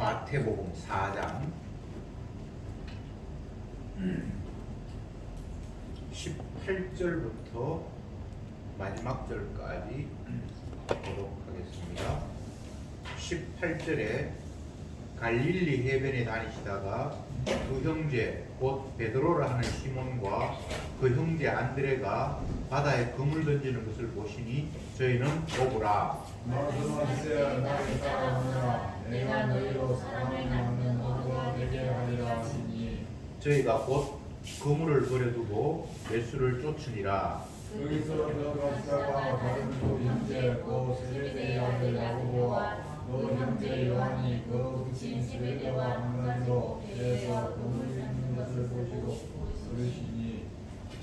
마태복음 4장 18절부터 마지막 절까지 보도록 하겠습니다. 18절에 갈릴리 해변에 다니시다가 두 형제 곧 베드로라 하는 시몬과 그 형제 안드레가 바다에 그물 던지는 것을 보시니 저희는 오구라. 말씀하시되 나를 따라오너라. 내가 너희로 사람을 낳는 어부가 되게 하리라 하시니 저희가 곧 그물을 버려두고 예수를 쫓으니라. 거기서 들어가시다가 다른 두 형제 곧 세베대의 아들 야고보와 그 형제 요한이 그 붙인 세베대와 함께로 배에서 그물 던지는 것을 보시고 그러시니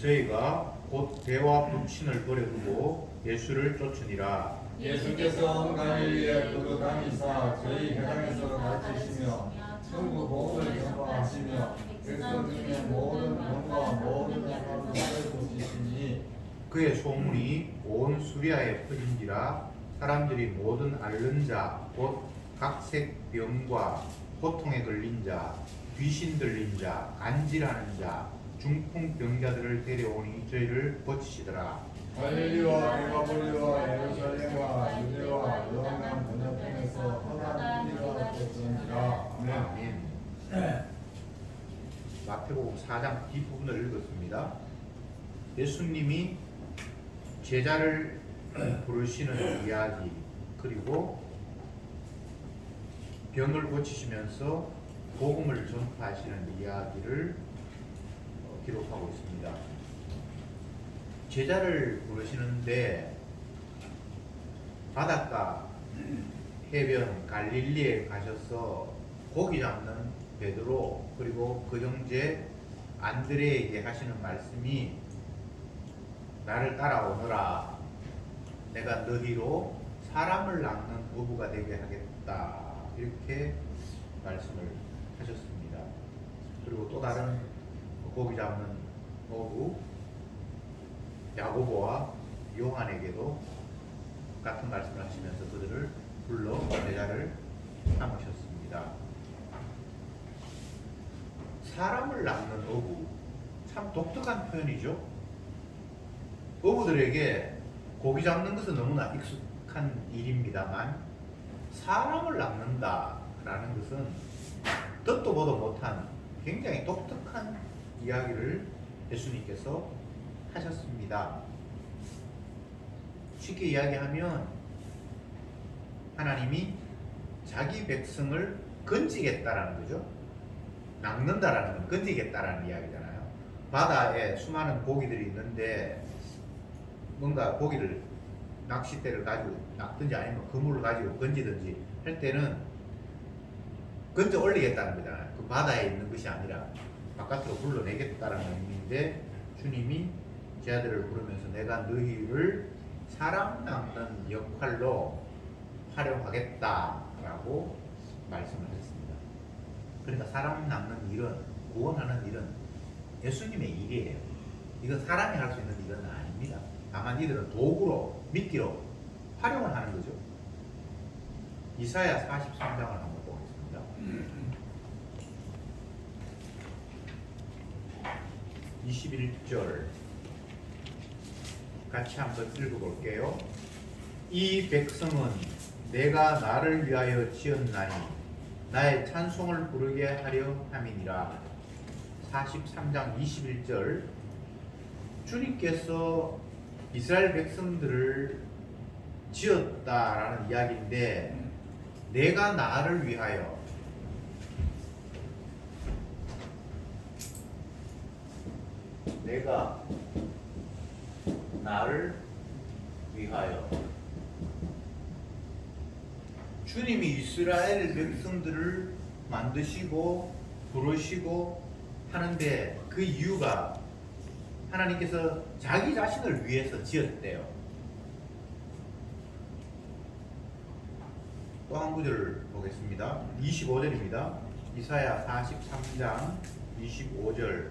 저희가 곧 배와 붙임을 버려두고 예수를 쫓으니라. 예수께서 갈릴리에 두루 다니사 저희 회당에서 가르치시며 천국 복음을 전파하시며 백성 중에 모든 병과 모든 약한 것을 고치시니 그의 소문이 온 수리아에 퍼진지라. 사람들이 모든 앓는 자 곧 각색 병과 고통에 걸린 자, 귀신 들린 자, 간질하는 자, 중풍 병자들을 데려오니 저희를 고치시더라. 갈릴리와 데가볼리와 예루살렘과 유대와 요한강 건너편에서 허다한 일이 있었느니라. 아멘. 마태복음 4장 뒷부분을 읽었습니다. 예수님이 제자를 부르시는 이야기, 그리고 병을 고치시면서 복음을 전파하시는 이야기를 기록하고 있습니다. 제자를 부르시는데 바닷가 해변 갈릴리에 가셔서 고기 잡는 베드로 그리고 그 형제 안드레에게 하시는 말씀이 나를 따라오너라. 내가 너희로 사람을 낳는 어부가 되게 하겠다. 이렇게 말씀을 하셨습니다. 그리고 또 다른 고기 잡는 어부 야고보와 요한에게도 같은 말씀을 하시면서 그들을 불러 제자를 삼으셨습니다. 사람을 낳는 어부, 참 독특한 표현이죠. 어부들에게 고기 잡는 것은 너무나 익숙한 일입니다만 사람을 낳는다라는 것은 듣도 보도 못한 굉장히 독특한 이야기를 예수님께서 하셨습니다. 쉽게 이야기하면 하나님이 자기 백성을 건지겠다라는 거죠. 낚는다라는 건 건지겠다라는 이야기잖아요. 바다에 수많은 고기들이 있는데 뭔가 고기를 낚싯대를 가지고 낚든지 아니면 그물을 가지고 건지든지 할 때는 건져 올리겠다는 거잖아요. 그 바다에 있는 것이 아니라 바깥으로 불러내겠다라는 의미인데 주님이 제자들을 부르면서 내가 너희를 사람 낚는 역할로 활용하겠다라고 말씀을 하셨습니다. 그러니까 사람 낚는 일은, 구원하는 일은 예수님의 일이에요. 이건 사람이 할 수 있는 일은 아닙니다. 다만 이들은 도구로, 미끼로 활용을 하는 거죠. 이사야 43장을 한번 보겠습니다. 21절 같이 한번 읽어볼게요. 이 백성은 내가 나를 위하여 지었나니 나의 찬송을 부르게 하려 함이니라. 43장 21절 주님께서 이스라엘 백성들을 지었다라는 이야기인데 내가 나를 위하여, 내가 나를 위하여 주님이 이스라엘 백성들을 만드시고 부르시고 하는데 그 이유가 하나님께서 자기 자신을 위해서 지었대요. 또 한 구절을 보겠습니다. 25절입니다. 이사야 43장 25절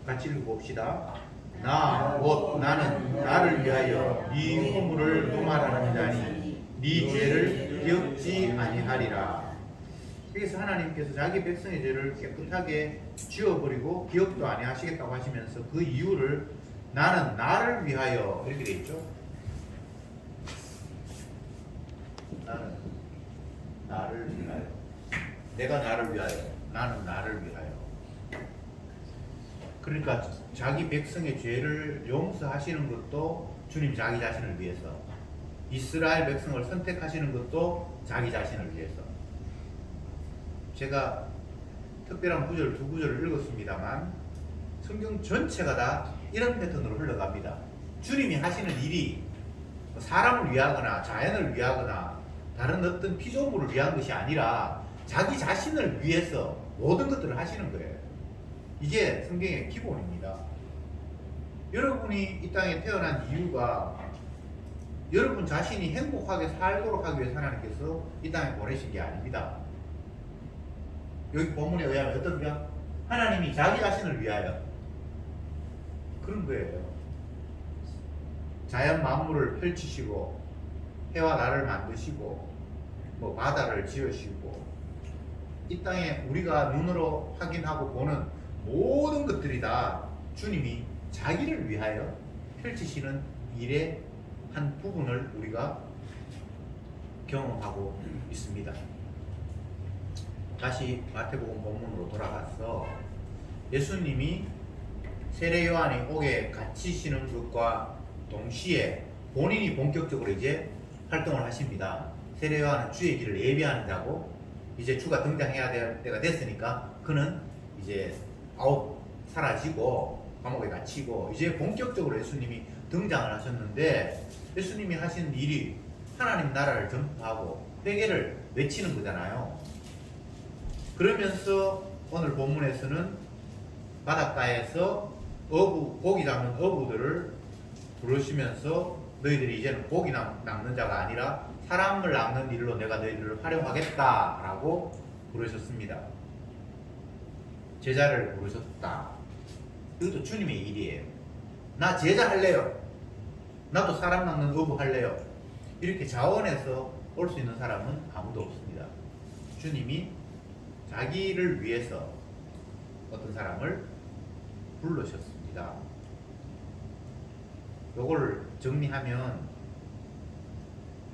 같이 읽어봅시다. 나 곧 나는 나를 위하여 이 허물을 도말하는 자니 네 죄를 기억지 아니하리라. 그래서 하나님께서 자기 백성의 죄를 깨끗하게 지워버리고 기억도 아니하시겠다고 하시면서 그 이유를 나는 나를 위하여 이렇게 돼 있죠. 나는 나를 위하여, 내가 나를 위하여, 나는 나를 위하여. 그러니까 자기 백성의 죄를 용서하시는 것도 주님 자기 자신을 위해서, 이스라엘 백성을 선택하시는 것도 자기 자신을 위해서. 제가 특별한 구절 두 구절을 읽었습니다만 성경 전체가 다 이런 패턴으로 흘러갑니다. 주님이 하시는 일이 사람을 위하거나 자연을 위하거나 다른 어떤 피조물을 위한 것이 아니라 자기 자신을 위해서 모든 것들을 하시는 거예요. 이게 성경의 기본입니다. 여러분이 이 땅에 태어난 이유가 여러분 자신이 행복하게 살도록 하기 위해서 하나님께서 이 땅에 보내신 게 아닙니다. 여기 본문에 의하면 어떤가? 하나님이 자기 자신을 위하여 그런 거예요. 자연 만물을 펼치시고 해와 달을 만드시고 뭐 바다를 지으시고 이 땅에 우리가 눈으로 확인하고 보는 모든 것들이 다 주님이 자기를 위하여 펼치시는 일의 한 부분을 우리가 경험하고 있습니다. 다시 마태복음 본문으로 돌아가서 예수님이 세례 요한이 옥에 갇히시는 것과 동시에 본인이 본격적으로 이제 활동을 하십니다. 세례 요한은 주의 길을 예비하는 자고 이제 주가 등장해야 될 때가 됐으니까 그는 이제 아웃 사라지고 감옥에 갇히고 이제 본격적으로 예수님이 등장을 하셨는데 예수님이 하신 일이 하나님 나라를 전파하고 회개를 외치는 거잖아요. 그러면서 오늘 본문에서는 바닷가에서 고기 잡는 어부들을 부르시면서 너희들이 이제는 고기 낚는 자가 아니라 사람을 낚는 일로 내가 너희들을 활용하겠다라고 부르셨습니다. 제자를 부르셨다. 이것도 주님의 일이에요. 나 제자 할래요. 나도 사람 낚는 어부 할래요. 이렇게 자원해서 올 수 있는 사람은 아무도 없습니다. 주님이 자기를 위해서 어떤 사람을 부르셨습니다. 요걸 정리하면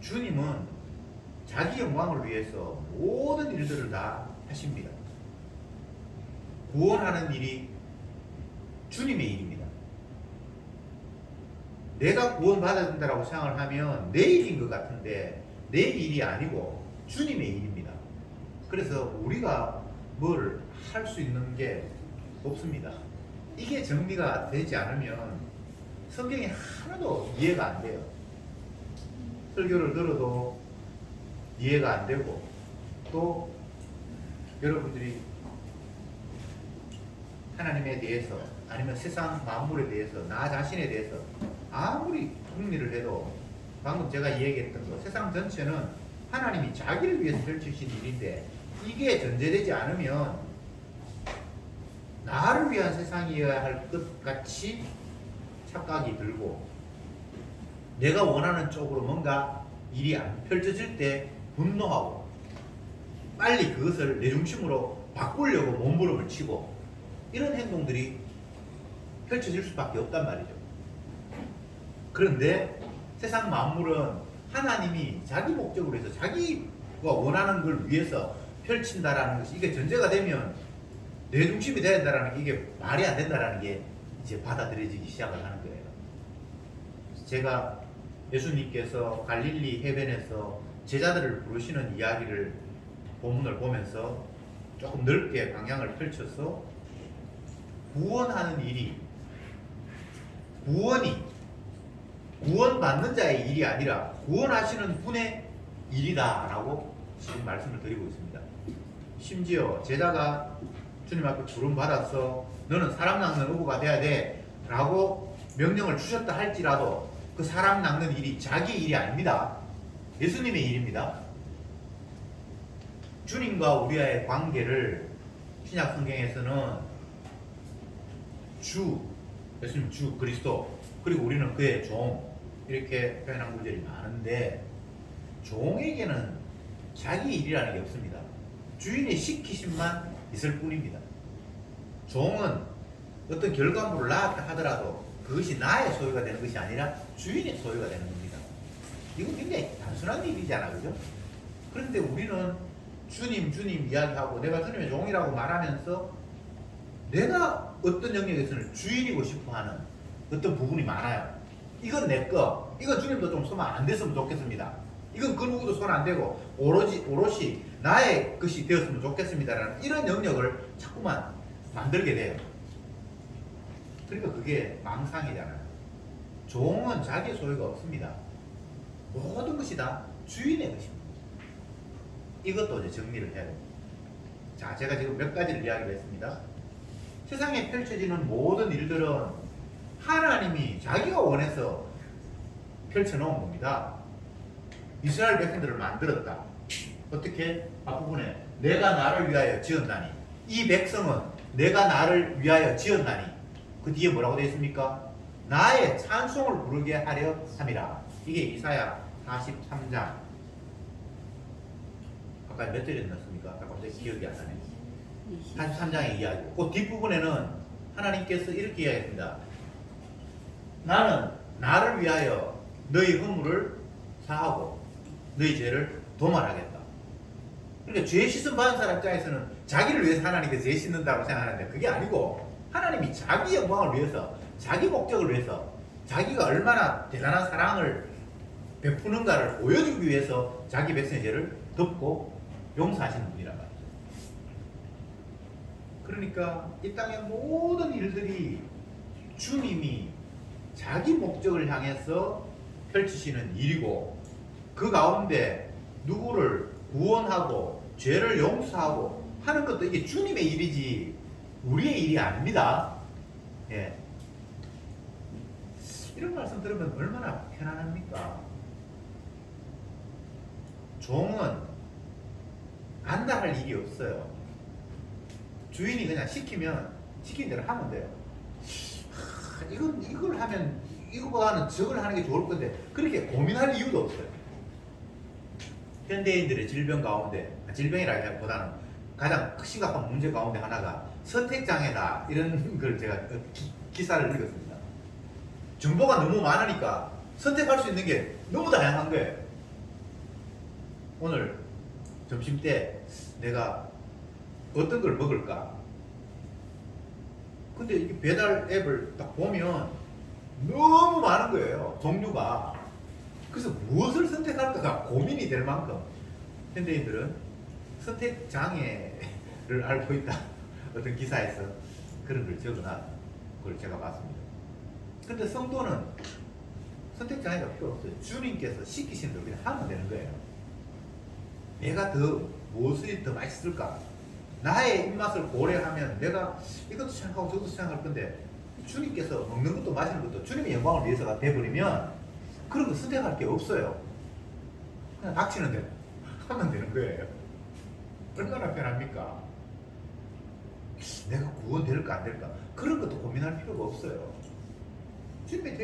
주님은 자기 영광을 위해서 모든 일들을 다 하십니다. 구원하는 일이 주님의 일입니다. 내가 구원받아야 된다고 생각을 하면 내 일인 것 같은데 내 일이 아니고 주님의 일입니다. 그래서 우리가 뭘 할 수 있는 게 없습니다. 이게 정리가 되지 않으면 성경이 하나도 이해가 안 돼요. 설교를 들어도 이해가 안 되고 또 여러분들이 하나님에 대해서 아니면 세상 만물에 대해서 나 자신에 대해서 아무리 궁리를 해도 방금 제가 얘기했던 거 세상 전체는 하나님이 자기를 위해서 펼치신 일인데 이게 전제되지 않으면 나를 위한 세상이어야 할 것 같이 착각이 들고 내가 원하는 쪽으로 뭔가 일이 안 펼쳐질 때 분노하고 빨리 그것을 내 중심으로 바꾸려고 몸부림을 치고 이런 행동들이 펼쳐질 수밖에 없단 말이죠. 그런데 세상 만물은 하나님이 자기 목적으로 해서 자기가 원하는 걸 위해서 펼친다라는 것이 이게 전제가 되면 내 중심이 돼야 된다라는 게 이게 말이 안 된다라는 게 이제 받아들여지기 시작을 하는 거예요. 제가 예수님께서 갈릴리 해변에서 제자들을 부르시는 이야기를 본문을 보면서 조금 넓게 방향을 펼쳐서 구원하는 일이 구원받는 자의 일이 아니라 구원하시는 분의 일이다라고 지금 말씀을 드리고 있습니다. 심지어 제자가 주님 앞에 부름 받아서 너는 사람 낚는 어부가 돼야 돼 라고 명령을 주셨다 할지라도 그 사람 낚는 일이 자기 일이 아닙니다. 예수님의 일입니다. 주님과 우리와의 관계를 신약 성경에서는 예수님 주 그리스도 그리고 우리는 그의 종 이렇게 표현한 구절이 많은데 종에게는 자기 일이라는 게 없습니다. 주인의 시키심만 있을 뿐입니다. 종은 어떤 결과물을 낳았다 하더라도 그것이 나의 소유가 되는 것이 아니라 주인의 소유가 되는 겁니다. 이건 굉장히 단순한 일이잖아, 그죠? 그런데 우리는 주님, 주님 이야기하고 내가 주님의 종이라고 말하면서 내가 어떤 영역에서는 주인이고 싶어 하는 어떤 부분이 많아요. 이건 내 거, 이건 주님도 좀 손 안 댔으면 좋겠습니다. 이건 그 누구도 손 안 대고 오롯이 나의 것이 되었으면 좋겠습니다라는 이런 영역을 자꾸만 만들게 돼요. 그러니까 그게 망상이잖아요. 종은 자기 소유가 없습니다. 모든 것이 다 주인의 것입니다. 이것도 이제 정리를 해야 됩니다. 자, 제가 지금 몇 가지를 이야기를 했습니다. 세상에 펼쳐지는 모든 일들은 하나님이 자기가 원해서 펼쳐놓은 겁니다. 이스라엘 백성들을 만들었다. 어떻게? 앞부분에 내가 나를 위하여 지었나니, 이 백성은 내가 나를 위하여 지었나니, 그 뒤에 뭐라고 되어 있습니까? 나의 찬송을 부르게 하려 함이라. 이게 이사야 43장. 아까 몇 절에 넣었습니까? 갑자기 기억이 안 나네. 43장의 이야기. 그 뒷부분에는 하나님께서 이렇게 이야기했습니다. 나는 나를 위하여 너희 허물을 사하고 너희 죄를 도말하겠다. 그러니까 죄 씻음 받은 사람 입장에서는 자기를 위해서 하나님께서 죄 씻는다고 생각하는데 그게 아니고 하나님이 자기 영광을 위해서, 자기 목적을 위해서, 자기가 얼마나 대단한 사랑을 베푸는가를 보여주기 위해서 자기 백성의 죄를 덮고 용서하시는 분이란 말이죠. 그러니까 이 땅의 모든 일들이 주님이 자기 목적을 향해서 펼치시는 일이고, 그 가운데 누구를 구원하고 죄를 용서하고 하는 것도 이게 주님의 일이지 우리의 일이 아닙니다. 예. 이런 말씀 들으면 얼마나 편안합니까? 종은 안달할 일이 없어요. 주인이 그냥 시키면 시킨 대로 하면 돼요. 이걸 하면 이거보다는 저걸 하는 게 좋을 건데 그렇게 고민할 이유도 없어요. 현대인들의 질병 가운데, 질병이라기보다는 가장 심각한 문제 가운데 하나가 선택장애다, 이런 걸 제가 기사를 읽었습니다. 정보가 너무 많으니까 선택할 수 있는 게 너무 다양한 거예요. 오늘 점심 때 내가 어떤 걸 먹을까? 근데 이게 배달 앱을 딱 보면 너무 많은 거예요, 종류가. 그래서 무엇을 선택할까가 고민이 될 만큼 현대인들은 선택 장애를 앓고 있다. 어떤 기사에서 그런 걸 적어놨 걸 제가 봤습니다. 근데 성도는 선택 장애가 필요 없어요. 주님께서 시키신 대로 그냥 하면 되는 거예요. 내가 무엇이 더 맛있을까? 나의 입맛을 고려하면 내가 이것도 생각하고 저것도 생각할 건데, 주님께서 먹는 것도 마시는 것도 주님의 영광을 위해서가 돼버리면 그런 거 선택할 게 없어요. 그냥 닥치는 대로 하면 되는 거예요. 얼마나 편합니까? 내가 구원될까 안 될까? 그런 것도 고민할 필요가 없어요. 주님의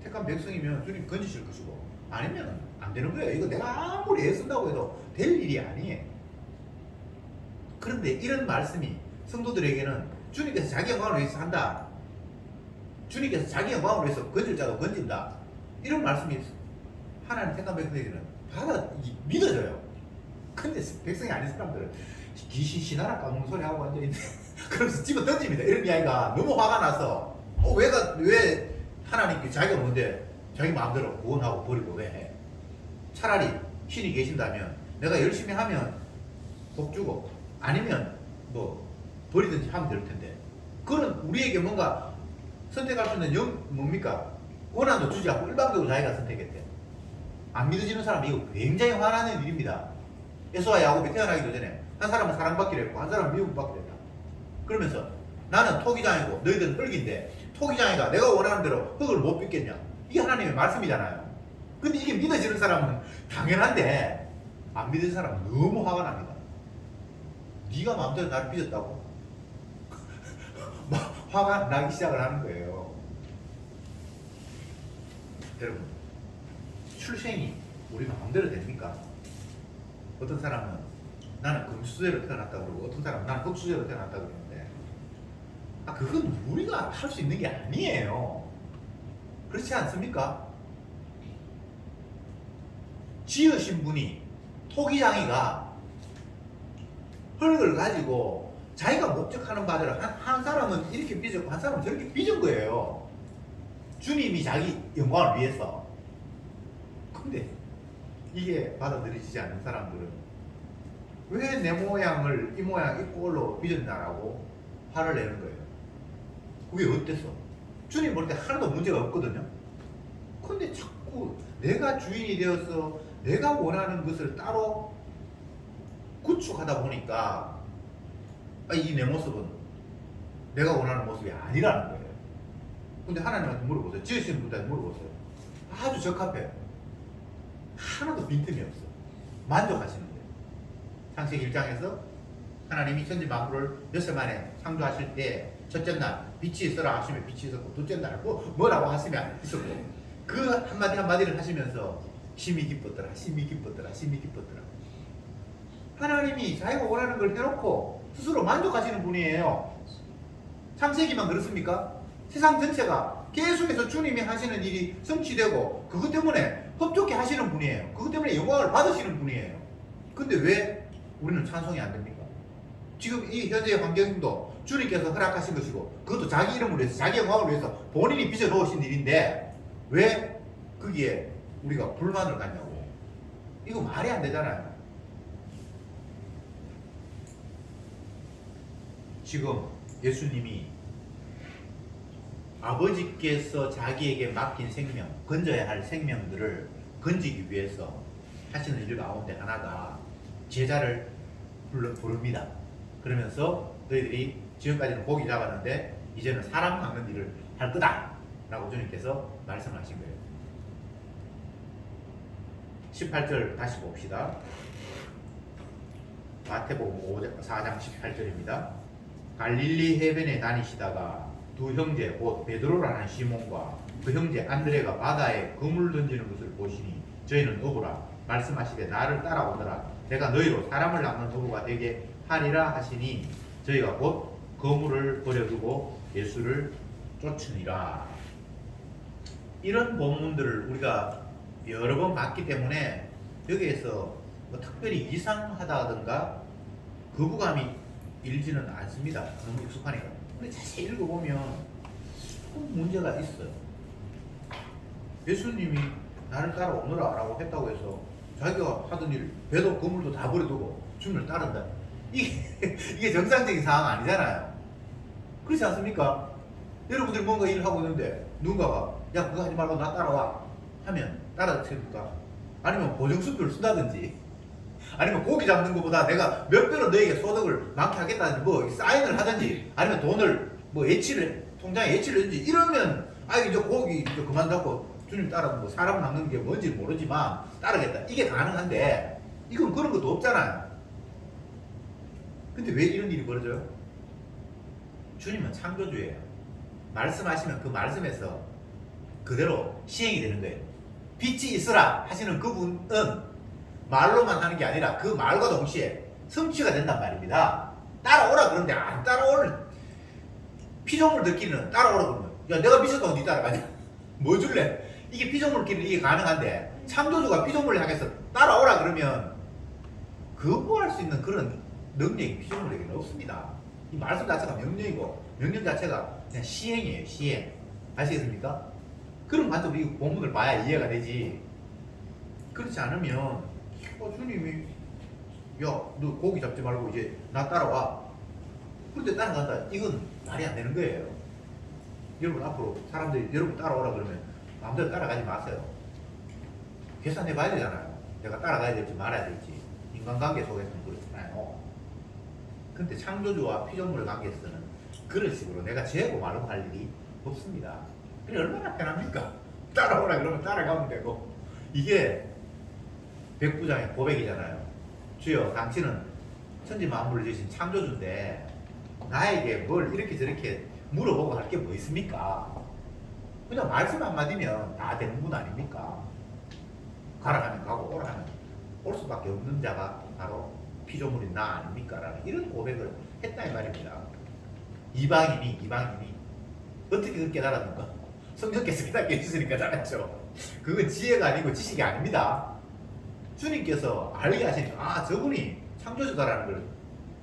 택한 백성이면 주님 건지실 것이고, 아니면 안 되는 거예요. 이거 내가 아무리 애쓴다고 해도 될 일이 아니에요. 그런데 이런 말씀이 성도들에게는 주님께서 자기 영광을 위해서 한다, 주님께서 자기 영광을 위해서 건질 자도 건진다, 이런 말씀이 하나님 택한 백성에게는 믿어져요. 근데 백성이 아닌 사람들은 귀신 신하라 까먹는 소리 하고 앉아있는데 그러면서 집어 던집니다. 이런 이야기가 너무 화가 나서 왜 하나님께 자기가 뭔데 자기 마음대로 구원하고 버리고 왜 해? 차라리 신이 계신다면 내가 열심히 하면 복 주고 아니면 뭐 버리든지 하면 될 텐데, 그런 우리에게 뭔가 선택할 수 있는 뭡니까? 권한도 주지 않고 일방적으로 자기가 선택했대. 안 믿어지는 사람은 이거 굉장히 화나는 일입니다. 에서와 야곱이 태어나기도 전에 한 사람은 사랑받기로 했고 한 사람은 미움받기로 했다. 그러면서 나는 토기장이고 너희들은 흙인데 토기장이가 내가 원하는 대로 흙을 못 빚겠냐? 이게 하나님의 말씀이잖아요. 근데 이게 믿어지는 사람은 당연한데 안 믿는 사람은 너무 화가 납니다. 네가 마음대로 나를 빚었다고? 막 화가 나기 시작을 하는 거예요. 여러분, 출생이 우리 마음대로 됩니까? 어떤 사람은 나는 금수저로 태어났다 그러고 어떤 사람은 나는 흙수저로 태어났다 그러는데 그건 우리가 할 수 있는 게 아니에요. 그렇지 않습니까? 지으신 분이 토기장이가 흙을 가지고 자기가 목적하는 바대로 한 사람은 이렇게 빚었고 한 사람은 저렇게 빚은 거예요. 주님이 자기 영광을 위해서. 근데 이게 받아들이지 않는 사람들은 왜 내 모양을 이 모양 이 꼴로 빚었나라고 화를 내는 거예요. 그게 어때서? 주님 볼 때 하나도 문제가 없거든요. 근데 자꾸 내가 주인이 되어서 내가 원하는 것을 따로 구축하다 보니까 이 내 모습은 내가 원하는 모습이 아니라는 거예요. 근데 하나님한테 물어보세요. 지으신 분한테 물어보세요. 아주 적합해요. 하나도 빈틈이 없어. 만족하시는 거예요. 창세기 1장에서 하나님이 천지 만물을 몇세 만에 창조하실 때 첫째 날 빛이 있어라 하시면 빛이 있었고 둘째 날 뭐라고 하시면 있었고 그 한마디 한마디를 하시면서 심히 기뻤더라 심히 기뻤더라 심히 기뻤더라. 하나님이 자기가 원하는 걸 해놓고 스스로 만족하시는 분이에요. 창세기만 그렇습니까? 세상 전체가 계속해서 주님이 하시는 일이 성취되고 그것 때문에 흡족해 하시는 분이에요. 그것 때문에 영광을 받으시는 분이에요. 근데 왜 우리는 찬송이 안 됩니까? 지금 이 현재의 환경도 주님께서 허락하신 것이고 그것도 자기 이름을 위해서 자기 영광을 위해서 본인이 빚어 놓으신 일인데 왜 거기에 우리가 불만을 갖냐고. 이거 말이 안 되잖아요. 지금 예수님이 아버지께서 자기에게 맡긴 생명, 건져야 할 생명들을 건지기 위해서 하시는 일 가운데 하나가 제자를 부릅니다. 그러면서 너희들이 지금까지는 고기 잡았는데 이제는 사람 잡는 일을 할 거다 라고 주님께서 말씀하신 거예요. 18절 다시 봅시다. 마태복음 4장 18절입니다. 갈릴리 해변에 다니시다가 두 형제 곧 베드로라는 시몬과 그 형제 안드레가 바다에 그물 던지는 것을 보시니 저희는 어부라 말씀하시되 나를 따라오너라 내가 너희로 사람을 낚는 어부가 되게 하리라 하시니 저희가 곧 그물을 버려두고 예수를 쫓으니라. 이런 본문들을 우리가 여러 번 봤기 때문에 여기에서 뭐 특별히 이상하다든가 거부감이 일지는 않습니다. 너무 익숙하니까. 근데 자세히 읽어보면 문제가 있어요. 예수님이 나를 따라오너라 라고 했다고 해서 자기가 하던 일 배도 그물도 다 버려두고 주님을 따른다. 이게 정상적인 상황 아니잖아요. 그렇지 않습니까? 여러분들이 뭔가 일을 하고 있는데 누군가가 야 그거 하지 말고 나 따라와 하면 따라붙습니까? 아니면 보증수표를 쓴다든지 아니면 고기 잡는 것보다 내가 몇 배로 너에게 소득을 많게 하겠다든지 뭐 사인을 하든지 아니면 돈을 뭐 통장에 예치를 했든지 이러면 이제 고기 이제 그만 잡고 주님 따라 뭐 사람 낚는 게 뭔지 모르지만 따르겠다 이게 가능한데 이건 그런 것도 없잖아요. 근데 왜 이런 일이 벌어져요? 주님은 창조주예요. 말씀하시면 그 말씀에서 그대로 시행이 되는 거예요. 빛이 있으라 하시는 그분은 말로만 하는 게 아니라 그 말과 동시에 성취가 된단 말입니다. 따라오라 그러는데 안 따라올 피조물 들끼리는 따라오라 그러면 야 내가 미쳤다고 니 따라가냐? 뭐 줄래? 이게 피조물끼리는 이게 가능한데 창조주가 피조물을 향해서 따라오라 그러면 거부할 수 있는 그런 능력이 피조물에게는 없습니다. 이 말씀 자체가 명령이고 명령 자체가 그냥 시행이에요. 시행. 아시겠습니까? 그런 관점으로 이 본문을 봐야 이해가 되지. 그렇지 않으면 주님이 야 너 고기 잡지 말고 이제 나 따라와. 그런데 따라간다. 이건 말이 안 되는 거예요. 여러분 앞으로 사람들이 여러분 따라오라 그러면 마음대로 따라가지 마세요. 계산해 봐야 되잖아요. 내가 따라가야 될지 말아야 될지. 인간관계 속에서는 그렇잖아요. 근데 창조주와 피조물 관계에서는 그런 식으로 내가 재고 말고 할 일이 없습니다. 그래 얼마나 편합니까? 따라오라 그러면 따라가면 되고. 이게 백부장의 고백이잖아요. 주여 당신은 천지 만물을 지으신 창조주인데 나에게 뭘 이렇게 저렇게 물어보고 할 게 뭐 있습니까? 그냥 말씀 한마디면 다 되는 분 아닙니까? 가라 하면 가고 오라 하면 올 수밖에 없는 자가 바로 피조물인 나 아닙니까? 라는 이런 고백을 했다 이 말입니다. 이방인이 어떻게 그렇게 깨달았는가? 성령께서 깨닫게 해주시니까 알았죠. 그건 지혜가 아니고 지식이 아닙니다. 주님께서 알게 하시니까 저분이 창조주다라는 걸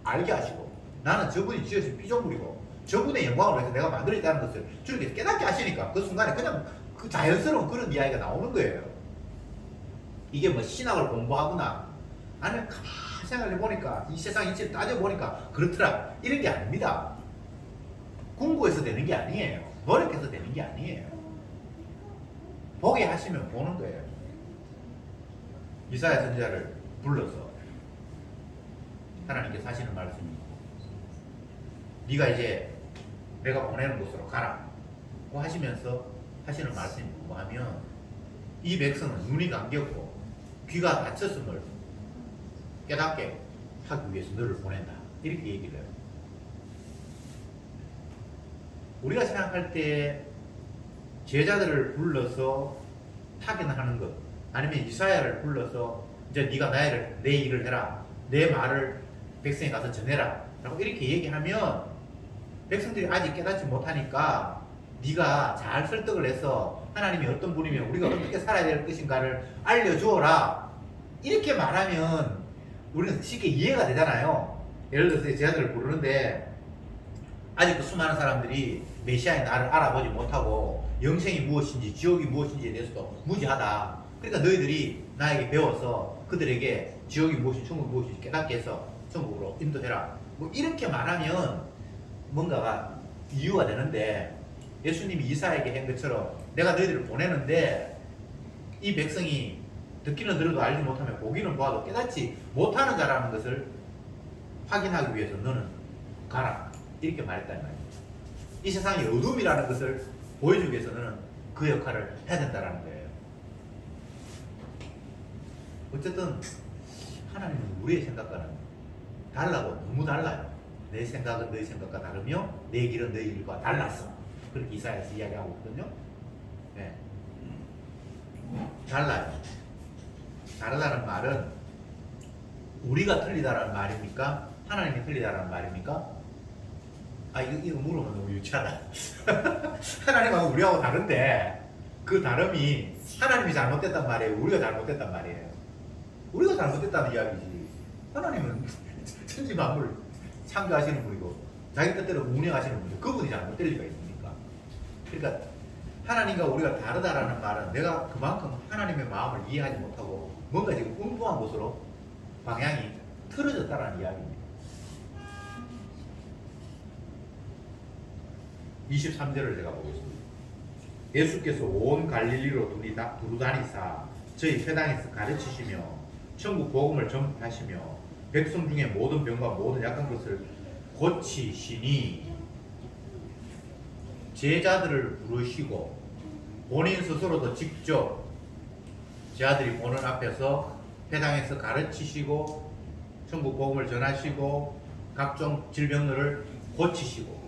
알게 하시고 나는 저분이 지으신 피조물이고 저분의 영광을 위해서 내가 만들었다는 것을 주님께서 깨닫게 하시니까 그 순간에 그냥 그 자연스러운 그런 이야기가 나오는 거예요. 이게 뭐 신학을 공부하거나 아니면 가만히 생각해 보니까 이 세상 이치를 따져보니까 그렇더라 이런 게 아닙니다. 공부해서 되는 게 아니에요. 노력해서 되는 게 아니에요. 보게 하시면 보는 거예요. 이사야 선지자를 불러서 하나님께서 하시는 말씀이 네가 이제 내가 보내는 곳으로 가라 고 하시면서 하시는 말씀이 뭐하면 이 백성은 눈이 감겼고 귀가 닫혔음을 깨닫게 하기 위해서 너를 보낸다 이렇게 얘기를 해요. 우리가 생각할 때 제자들을 불러서 파견하는 것 아니면 이사야를 불러서 이제 네가 내 일을 해라 내 말을 백성에 가서 전해라 라고 이렇게 얘기하면 백성들이 아직 깨닫지 못하니까 네가 잘 설득을 해서 하나님이 어떤 분이면 우리가 어떻게 살아야 될 것인가를 알려주어라 이렇게 말하면 우리는 쉽게 이해가 되잖아요. 예를 들어서 제자들을 부르는데 아직 그 수많은 사람들이 메시아의 나를 알아보지 못하고 영생이 무엇인지 지옥이 무엇인지에 대해서도 무지하다. 그러니까 너희들이 나에게 배워서 그들에게 지옥이 무엇인지 천국이 무엇인지 깨닫게 해서 천국으로 인도해라. 뭐 이렇게 말하면 뭔가가 이유가 되는데 예수님이 이사야에게 한 것처럼 내가 너희들을 보내는데 이 백성이 듣기는 들어도 알지 못하며 보기는 보아도 깨닫지 못하는 자라는 것을 확인하기 위해서 너는 가라 이렇게 말했다는 거예요. 이 세상이 어둠이라는 것을 보여주기 위해서 너는 그 역할을 해야 된다는 거예요. 어쨌든 하나님은 우리의 생각과는 달라고 너무 달라요. 내 생각은 너희 생각과 다르며 내 길은 너희 길과 달랐어. 그렇게 이사야에서 이야기하고 있거든요. 네. 달라요. 다르다는 말은 우리가 틀리다라는 말입니까? 하나님이 틀리다라는 말입니까? 이거 물어보면 너무 유치하다. 하나님하고 우리하고 다른데 그 다름이 하나님이 잘못됐단 말이에요? 우리가 잘못됐단 말이에요? 우리가 잘못됐다는 이야기지. 하나님은 천지 만물 창조하시는 분이고 자기 뜻대로 운영하시는 분이고 그분이 잘못될 리가 있습니까? 그러니까 하나님과 우리가 다르다라는 말은 내가 그만큼 하나님의 마음을 이해하지 못하고 뭔가 지금 엉뚱한 곳으로 방향이 틀어졌다라는 이야기입니다. 23절을 제가 보겠습니다. 예수께서 온 갈릴리로 두루 다니사 저희 회당에서 가르치시며 천국 복음을 전파하시며 백성 중에 모든 병과 모든 약한 것을 고치시니 제자들을 부르시고 본인 스스로도 직접 제자들이 보는 앞에서 회당에서 가르치시고 천국 복음을 전하시고 각종 질병들을 고치시고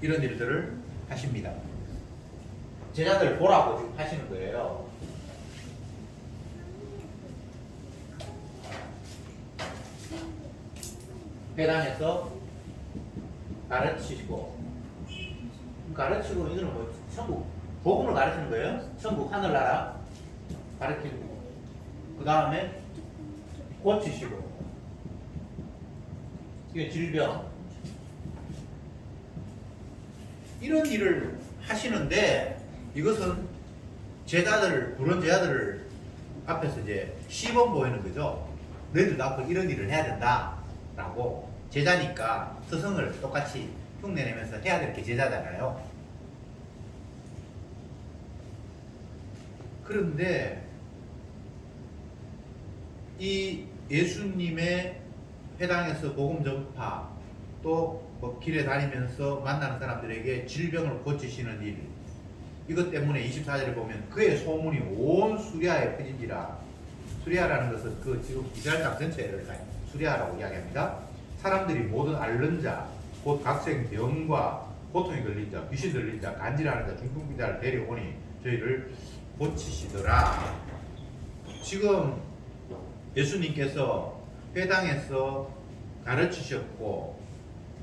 이런 일들을 하십니다. 제자들 보라고 지금 하시는 거예요. 회당에서 가르치시고 이거는 뭐 천국 복음을 가르치는 거예요. 천국 하늘나라 가르치고 그 다음에 고치시고 이게 질병 이런 일을 하시는데 이것은 부른 제자들을 앞에서 이제 시범 보이는 거죠. 너희들도 앞으로 이런 일을 해야 된다라고 제자니까 스승을 똑같이 흉내내면서 해야 될 게 제자잖아요. 그런데 이 예수님의 회당에서 복음 전파 또 뭐 길에 다니면서 만나는 사람들에게 질병을 고치시는 일 이것 때문에 24절에 보면 그의 소문이 온 수리아에 퍼진지라. 수리아라는 것은 그 지금 이스라엘 땅 전체를 수리아라고 이야기합니다. 사람들이 모든 앓는 자 곧 각색 병과 고통이 걸린 자 귀신 들린 자 간질하는 자 중풍병자를 데려오니 저희를 고치시더라. 지금 예수님께서 회당에서 가르치셨고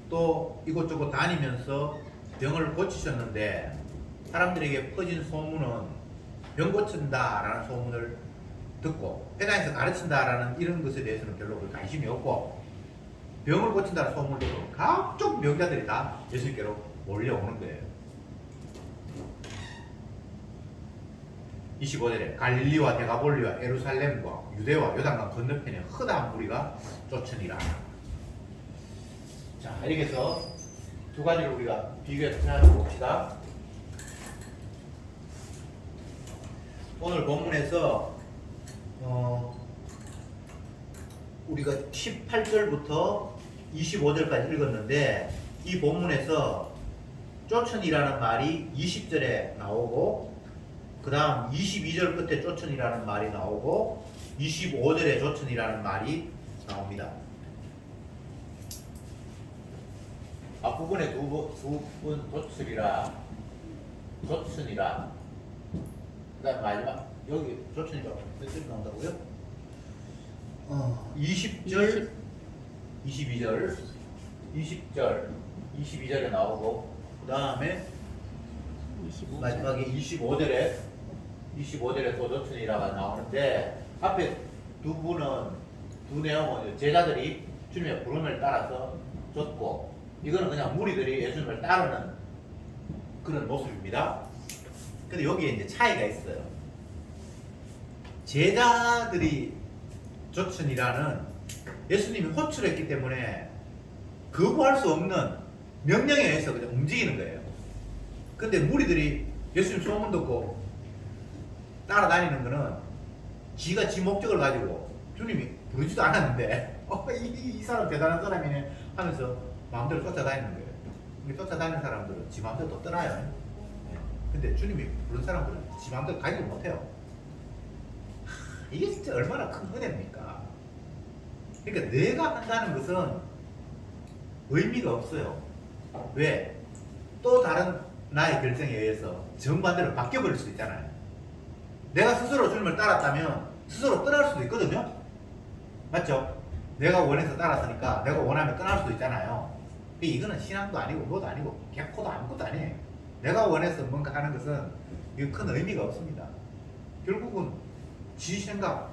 또 이곳저곳 다니면서 병을 고치셨는데 사람들에게 퍼진 소문은 병 고친다라는 소문을 듣고 회당에서 가르친다라는 이런 것에 대해서는 별로 관심이 없고 병을 고친다는 소문을 듣고 각종 병자들이 다 예수님께로 몰려오는 거예요. 25절에 갈릴리와 데가볼리와 예루살렘과 유대와 요단강 건너편에 흔한 무리가 쫓으니라. 자, 이렇게 해서 두 가지를 우리가 비교해서 찾아봅시다. 오늘 본문에서 우리가 18절부터 25절까지 읽었는데 이 본문에서 쫓으니라는 말이 20절에 나오고 그 다음 22절 끝에 쫓으니라는 말이 나오고 25절에 쫓으니라는 말이 나옵니다. 앞부분에 두분 쫓으리라, 쫓으니라. 그 다음 마지막 여기 쫓으니라 몇 절이 나온다고요? 20절, 22절, 20절, 22절에 나오고 그 다음에 마지막에 25절에 또 쫓으니라가 나오는데 앞에 두 분은 두 내용은 제자들이 주님의 부름을 따라서 쫓고 이거는 그냥 무리들이 예수님을 따르는 그런 모습입니다. 근데 여기에 이제 차이가 있어요. 제자들이 쫓으니라는 예수님이 호출했기 때문에 거부할 수 없는 명령에 의해서 그냥 움직이는 거예요. 근데 무리들이 예수님 소문 듣고 따라다니는 거는 지가 지 목적을 가지고 주님이 부르지도 않았는데 이 사람 대단한 사람이네 하면서 마음대로 쫓아다니는 거예요. 쫓아다니는 사람들은 지 마음대로 또 떠나요. 근데 주님이 부른 사람들은 지 마음대로 가지를 못해요. 이게 진짜 얼마나 큰 은혜입니까? 그러니까 내가 한다는 것은 의미가 없어요. 왜? 또 다른 나의 결정에 의해서 정반대로 바뀌어버릴 수도 있잖아요. 내가 스스로 주님을 따랐다면 스스로 떠날 수도 있거든요. 맞죠? 내가 원해서 따랐으니까 내가 원하면 떠날 수도 있잖아요. 이거는 신앙도 아니고 뭐도 아니고 개코도 아무것도 아니에요. 내가 원해서 뭔가 하는 것은 이거 큰 의미가 없습니다. 결국은 지 생각,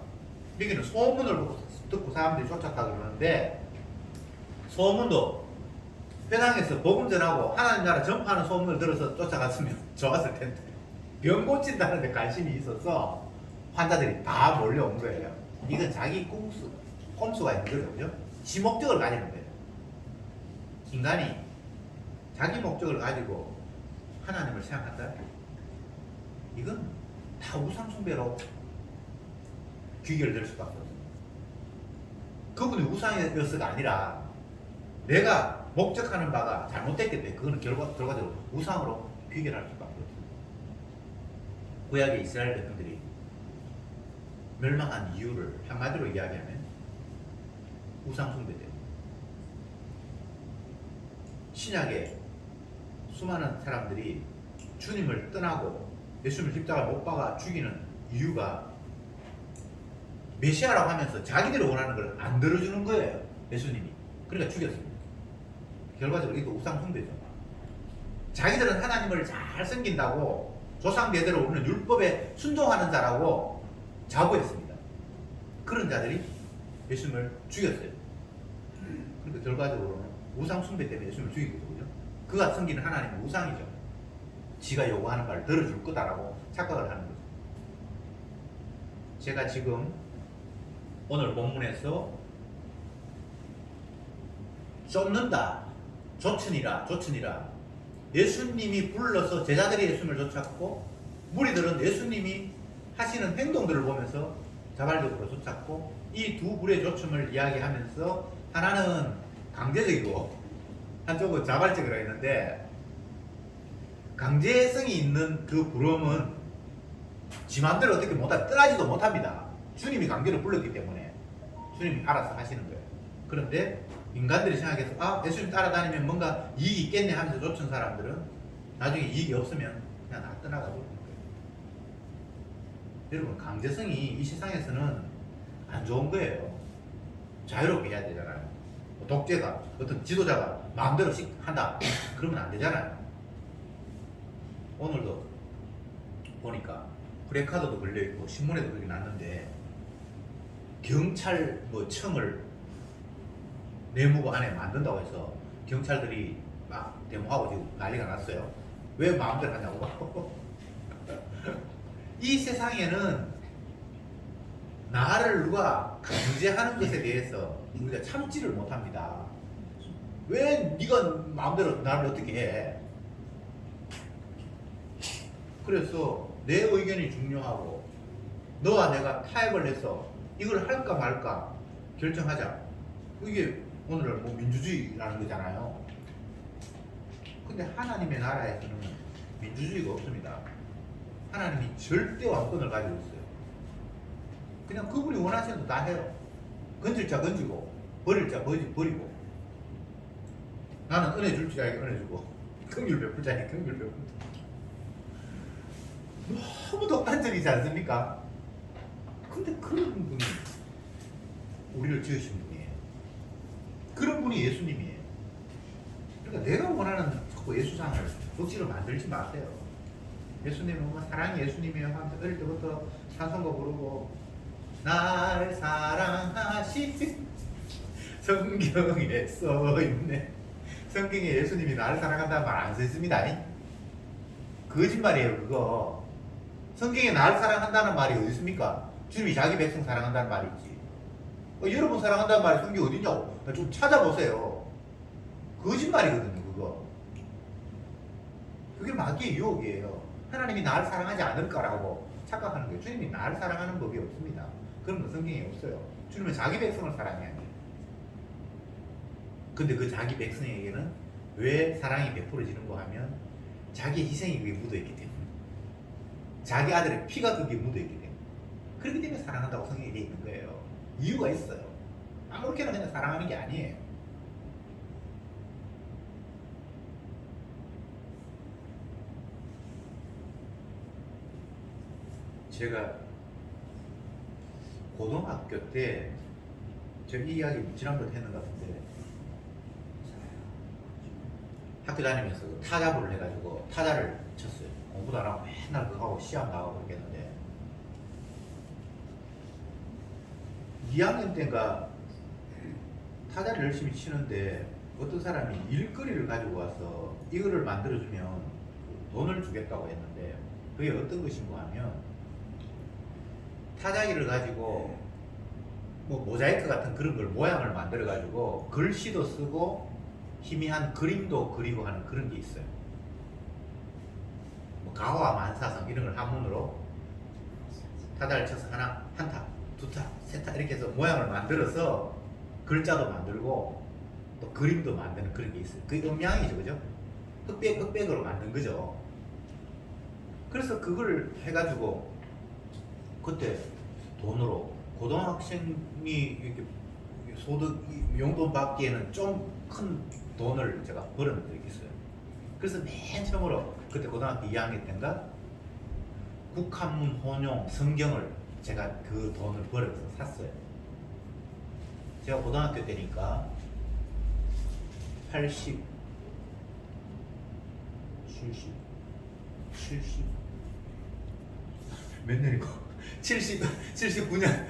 여기는 소문을 듣고 사람들이 쫓았다 그러는데 소문도 회당에서 복음 전하고 하나님 나라 전파하는 소문을 들어서 쫓아갔으면 좋았을 텐데 병 고친다는 데 관심이 있어서 환자들이 다 몰려온 거예요. 이건 자기 꼼수가 있는 거죠. 그죠? 지 목적을 가지는 거예요. 인간이 자기 목적을 가지고 하나님을 생각한다? 이건 다 우상숭배로 귀결될 수밖에 없어요. 그분이 우상이었어가 아니라 내가 목적하는 바가 잘못됐기 때문에 그거는 결과적으로 우상으로 귀결할 수밖에 없어요. 구약의 이스라엘 백성들이 멸망한 이유를 한마디로 이야기하면 우상숭배 때문에. 신약에 수많은 사람들이 주님을 떠나고 예수님을 십자가에 못 박아 죽이는 이유가 메시아라고 하면서 자기들이 원하는 걸 안 들어주는 거예요. 예수님이. 그러니까 죽였습니다. 결과적으로 이거 우상숭배죠. 자기들은 하나님을 잘 섬긴다고 조상대대로 우리는 율법에 순종하는 자라고 자부했습니다. 그런 자들이 예수님을 죽였어요. 그러니까 결과적으로는 우상숭배 때문에 예수님을 죽인 거거든요. 그가 섬기는 하나님은 우상이죠. 지가 요구하는 바를 들어줄 거다라고 착각을 하는 거죠. 제가 지금 오늘 본문에서 쫓는다, 쫓으니라, 예수님이 불러서 제자들이 예수님을 쫓았고 무리들은 예수님이 하시는 행동들을 보면서 자발적으로 쫓았고 이 두 불의 쫓음을 이야기하면서 하나는 강제적이고 한쪽은 자발적으로 했는데 강제성이 있는 그 부름은 지 마음대로 어떻게 떠나지도 못합니다. 주님이 강제로 불렀기 때문에 주님이 알아서 하시는 거예요. 그런데 인간들이 생각해서 예수님 따라다니면 뭔가 이익이 있겠네 하면서 쫓은 사람들은 나중에 이익이 없으면 그냥 다 떠나가고 있는 거예요. 여러분 강제성이 이 세상에서는 안 좋은 거예요. 자유롭게 해야 되잖아요. 독재가 어떤 지도자가 마음대로씩 한다 그러면 안 되잖아요. 오늘도 보니까 프레카드도 걸려있고 신문에도 그렇게 났는데 경찰 뭐 청을 내무부 안에 만든다고 해서 경찰들이 막 데모하고 지금 난리가 났어요. 왜 마음대로 하냐고. 이 세상에는 나를 누가 강제하는 것에 대해서 우리가 참지를 못합니다. 왜 네가 마음대로 나를 어떻게 해? 그래서 내 의견이 중요하고 너와 내가 타협을 해서 이걸 할까 말까 결정하자. 이게 오늘 뭐 민주주의라는 거잖아요. 근데 하나님의 나라에서는 민주주의가 없습니다. 하나님이 절대 왕권을 가지고 있어요. 그냥 그분이 원하시는 대로 다 해요. 건질 자 건지고 버릴 자 버리고 나는 은혜 줄 자에게 은혜 주고 긍휼 베풀 자에게 긍휼 베풀. 너무 독단적이지 않습니까? 근데 그런 분이 우리를 지으신 분이에요. 그런 분이 예수님이에요. 그러니까 내가 원하는 자꾸 예수상을 억지로 만들지 마세요. 예수님은 뭐 사랑이 예수님이에요 하면서 어릴 때부터 찬송가 부르고 나를 사랑하시 성경에 써있네. 성경에 예수님이 나를 사랑한다는 말 안 써있습니다. 거짓말이에요 그거. 성경에 나를 사랑한다는 말이 어디 있습니까? 주님이 자기 백성 사랑한다는 말이 있지. 여러분 사랑한다는 말이 성경에 어디 있냐고 좀 찾아보세요. 거짓말이거든요 그거. 그게 마귀의 유혹이에요. 하나님이 나를 사랑하지 않을까라고 착각하는 거예요. 주님이 나를 사랑하는 법이 없습니다. 그런 건 성경에 없어요. 주님은 자기 백성을 사랑해야 돼요. 근데 그 자기 백성에게는 왜 사랑이 베풀어지는가 하면 자기의 희생이 그게 묻어있기 때문에, 자기 아들의 피가 그게 묻어있기 때문에, 그렇기 때문에 사랑한다고 성경에 되어 있는 거예요. 이유가 있어요. 아무렇게나 그냥 사랑하는 게 아니에요. 제가 고등학교 때, 제가 이 이야기 지난번에 했는 것 같은데, 학교 다니면서 타자부를 해가지고 타자를 쳤어요. 공부도 안 하고 맨날 그거 하고 시합 나가고 그렇게 했는데, 2학년 때인가 타자를 열심히 치는데 어떤 사람이 일거리를 가지고 와서 이거를 만들어주면 돈을 주겠다고 했는데, 그게 어떤 것인가 하면 타자기를 가지고 뭐 모자이크 같은 그런 걸 모양을 만들어 가지고 글씨도 쓰고 희미한 그림도 그리고 하는 그런 게 있어요. 뭐 가와 만사성 이런 걸 한문으로 타자를 쳐서 하나, 한타, 두타, 세타 이렇게 해서 모양을 만들어서 글자도 만들고 또 그림도 만드는 그런 게 있어요. 그게 음양이죠, 그죠? 흑백으로 만든 거죠. 그래서 그걸 해가지고 그때 돈으로 고등학생이 이렇게 소득 용돈 받기에는 좀 큰 돈을 제가 벌은 적이 있어요. 그래서 맨 처음으로 그때 고등학교 2학년 때인가 국한문 혼용 성경을 제가 그 돈을 벌어서 샀어요. 제가 고등학교 때니까 80, 70 몇 년이고 79년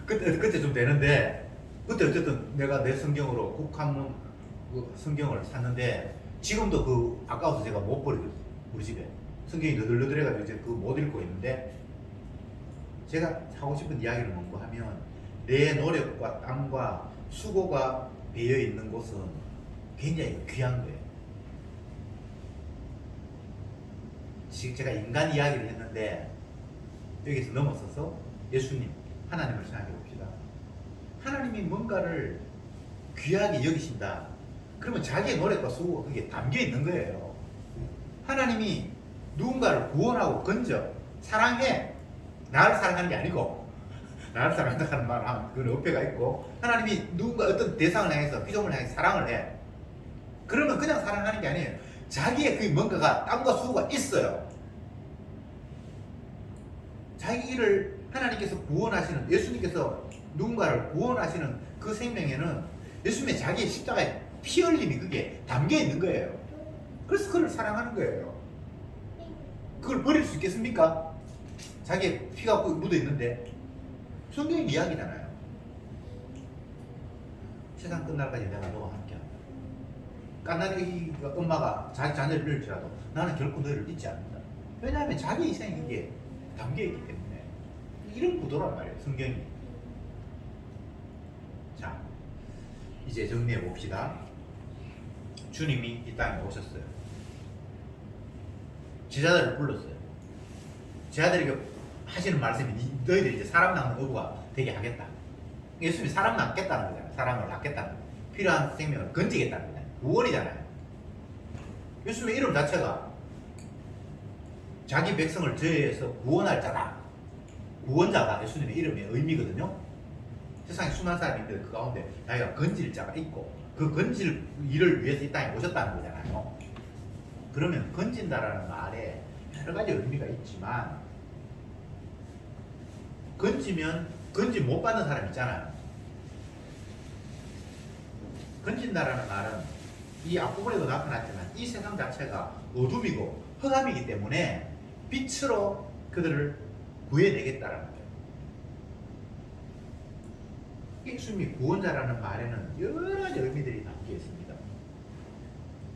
그때 좀 되는데, 그때 어쨌든 내가 내 성경으로 국한문 그 성경을 샀는데 지금도 그 아까워서 제가 못 버리겠어요. 우리 집에 성경이 너덜너덜해가지고 이제 그거 못 읽고 있는데, 제가 하고 싶은 이야기는 뭔가 하면 내 노력과 땀과 수고가 배어 있는 곳은 굉장히 귀한 거예요. 지금 제가 인간 이야기를 했는데 여기서 넘어서서 예수님, 하나님을 생각해 봅시다. 하나님이 뭔가를 귀하게 여기신다. 그러면 자기의 노력과 수고가 그게 담겨 있는 거예요. 하나님이 누군가를 구원하고 건져 사랑해. 나를 사랑하는 게 아니고, 나를 사랑한다는 말을 하면 그건 어폐가 있고, 하나님이 누군가 어떤 대상을 향해서, 피조물을 향해서 사랑을 해. 그러면 그냥 사랑하는 게 아니에요. 자기의 그 뭔가가 땀과 수고가 있어요. 자기 일을 하나님께서 구원하시는, 예수님께서 누군가를 구원하시는 그 생명에는 예수님의 자기의 십자가에 피 흘림이 그게 담겨 있는 거예요. 그래서 그를 사랑하는 거예요. 그걸 버릴 수 있겠습니까? 자기의 피가 묻어 있는데. 성경의 이야기잖아요. 세상 끝날까지 내가 너와 함께한다. 까나리 엄마가 자기 자녀를 잃을지라도 나는 결코 너희를 잊지 않는다. 왜냐하면 자기 인생에 이게 담겨있기 때문에. 이런 구도란 말이에요, 성경이. 자, 이제 정리해 봅시다. 주님이 이 땅에 오셨어요. 제자들을 불렀어요. 제자들에게 하시는 말씀이 너희들이 이제 사람 낳는 어부가 되게 하겠다. 예수님이 사람 낳겠다는 거잖아요. 사람을 낳겠다는 거예요. 필요한 생명을 건지겠다는 거잖아요. 구원이잖아요. 예수님의 이름 자체가 자기 백성을 죄에서 구원할 자다. 구원자가 예수님의 이름의 의미거든요. 세상에 수많은 사람이 있는데 그 가운데 자기가 건질 자가 있고 그 건질 일을 위해서 이 땅에 오셨다는 거잖아요. 그러면 건진다라는 말에 여러 가지 의미가 있지만 건지면 건지 못 받는 사람 있잖아요. 건진다라는 말은 이 앞부분에도 나타났지만 이 세상 자체가 어둠이고 흑암이기 때문에 빛으로 그들을 구해내겠다라는 거예요. 예수님이 구원자라는 말에는 여러 가지 의미들이 담겨 있습니다.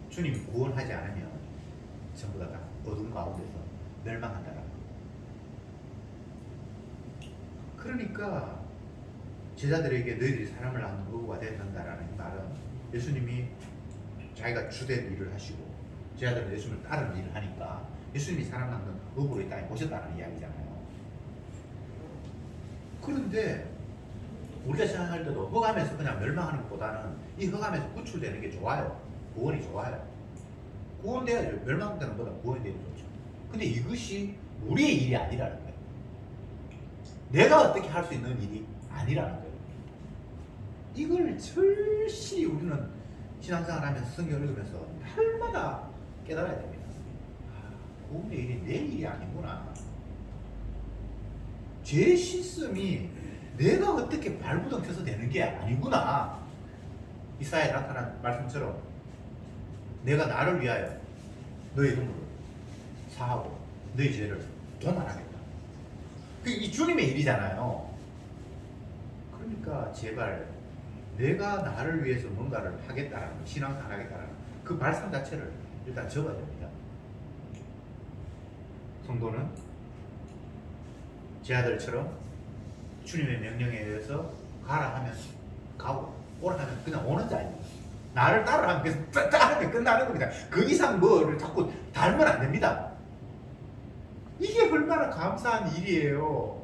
주님이 구원하지 않으면 전부 다 어둠 가운데서 멸망한다라는 거예요. 그러니까 제자들에게 너희들이 사람을 낳는 어부가 된다라는 이 말은 예수님이 자기가 주된 일을 하시고 제자들은 예수님을 따르는 일을 하니까 예수님이 사람 낳는 어부로 이 땅에 오셨다는 이야기잖아요. 그런데 우리가 생각할 때도 흑암에서 그냥 멸망하는 것보다는 이 흑암에서 구출되는 게 좋아요. 구원이 좋아요. 구원돼야죠. 멸망되는 것보다 구원이 되는 거죠. 근데 이것이 우리의 일이 아니라는 거예요. 내가 어떻게 할 수 있는 일이 아니라는 거예요. 이걸 절실히 우리는 신앙생활 하면서 성경을 읽으면서 날마다 깨달아야 됩니다. 구원의 일이 내 일이 아니구나. 죄 씻음이 내가 어떻게 발부둥 켜서 되는 게 아니구나. 이사야에 나타난 말씀처럼 내가 나를 위하여 너의 눈물을 사하고 너의 죄를 도말하겠다. 이 주님의 일이잖아요. 그러니까 제발 내가 나를 위해서 뭔가를 하겠다라는, 신앙생활 하겠다라는 그 발상 자체를 일단 접어야 됩니다. 성도는 제 아들처럼 주님의 명령에 의해서 가라 하면 가고 오라 하면 그냥 오는 자입니다. 나를 따르면 계속 따르면 끝나는 겁니다. 그 이상 뭐를 자꾸 달면 안 됩니다. 이게 얼마나 감사한 일이에요.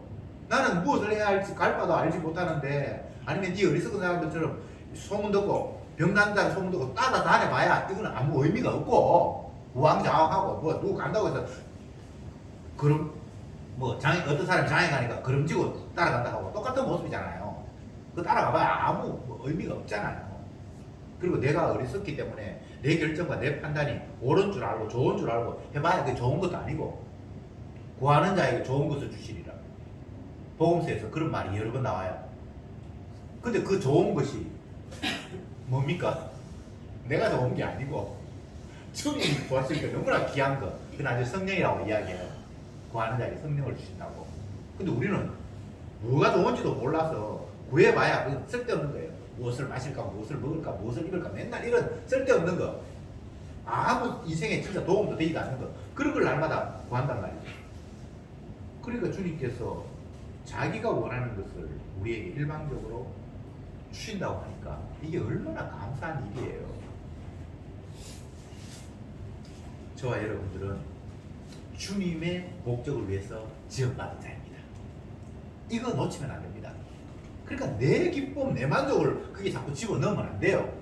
나는 무엇을 해야 할지 갈바도 알지 못하는데, 아니면 이 어리석은 사람들처럼 소문 듣고 병난다는 소문 듣고 따라다녀봐야 이거는 아무 의미가 없고 우왕좌왕하고 뭐 누구 간다고 해서 그럼 뭐 어떤 사람이 장애 가니까 걸음지고 따라간다 하고 똑같은 모습이잖아요. 그 따라가봐야 아무 뭐 의미가 없잖아요. 그리고 내가 어리석기 때문에 내 결정과 내 판단이 옳은 줄 알고 좋은 줄 알고 해봐야 그게 좋은 것도 아니고, 구하는 자에게 좋은 것을 주시리라. 복음서에서 그런 말이 여러 번 나와요. 근데 그 좋은 것이 뭡니까? 내가 좋은 게 아니고 주님이 구하시니까 너무나 귀한 것, 그건 아주 성령이라고 이야기해요. 구하는 자에게 성령을 주신다고. 근데 우리는 뭐가 좋은지도 몰라서 구해봐야 그건 쓸데없는 거예요. 무엇을 마실까, 무엇을 먹을까, 무엇을 입을까, 맨날 이런 쓸데없는 거, 아무 인생에 진짜 도움도 되지도 않는 거, 그런 걸 날마다 구한단 말이죠. 그러니까 주님께서 자기가 원하는 것을 우리에게 일방적으로 주신다고 하니까 이게 얼마나 감사한 일이에요. 저와 여러분들은 주님의 목적을 위해서 지원받은 자입니다. 이거 놓치면 안 됩니다. 그러니까 내 기쁨, 내 만족을 그게 자꾸 집어넣으면 안 돼요.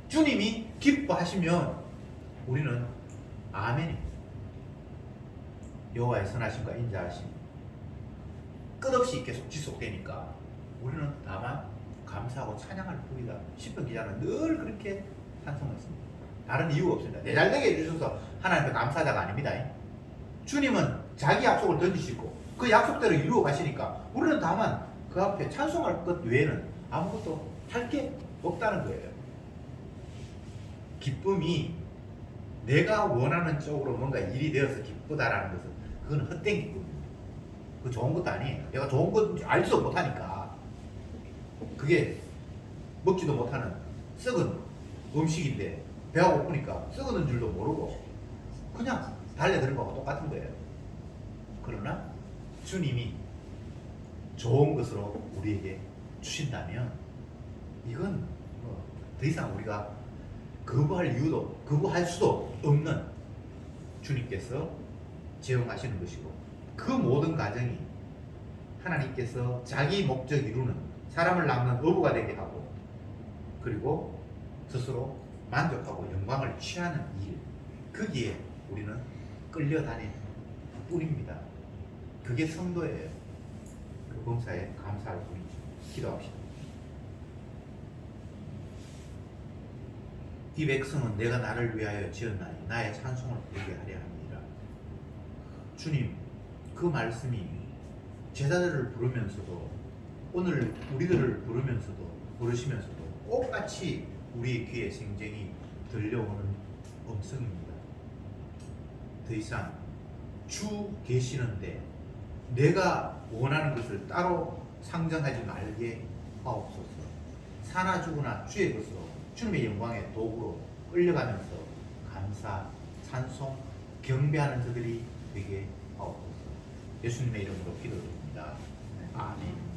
주님이 기뻐하시면 우리는 아멘입니다. 여호와의 선하심과 인자하심 끝없이 계속 지속되니까 우리는 다만 감사하고 찬양할 뿐이다. 시편 기자는 늘 그렇게 찬송했습니다. 다른 이유가 없습니다. 내 잘되게 해주셔서 하나님께 감사자가 아닙니다. 주님은 자기 약속을 던지시고 그 약속대로 이루어 가시니까 우리는 다만 그 앞에 찬송할 것 외에는 아무것도 할 게 없다는 거예요. 기쁨이 내가 원하는 쪽으로 뭔가 일이 되어서 기쁘다라는 것은 그건 헛된 기쁨입니다. 그 좋은 것도 아니에요. 내가 좋은 건 알지도 못하니까 그게 먹지도 못하는 썩은 음식인데 배가 고프니까 썩은 줄도 모르고 그냥 달려드는 거하고 똑같은 거예요. 그러나 주님이 좋은 것으로 우리에게 주신다면 이건 더 이상 우리가 거부할 수도 없는 주님께서 제공하시는 것이고 그 모든 과정이 하나님께서 자기 목적 이루는 사람을 낳는 어부가 되게 하고 그리고 스스로 만족하고 영광을 취하는 일 거기에 우리는 끌려다니는 뿐입니다. 그게 성도예요. 그 범사에 감사할 뿐이죠. 기도합시다. 이 백성은 내가 나를 위하여 지었나니 나의 찬송을 부르게 하려 합니다. 주님, 그 말씀이 제자들을 부르면서도 오늘 우리들을 부르시면서도 똑같이 우리의 귀에 생생히 들려오는 음성입니다. 더 이상 주 계시는데 내가 원하는 것을 따로 상정하지 말게 하옵소서. 사나 죽으나 주의 것으로 주님의 영광의 도구로 끌려가면서 감사, 찬송, 경배하는 저들이 되게 하옵소서. 예수님의 이름으로 기도드립니다. 아멘.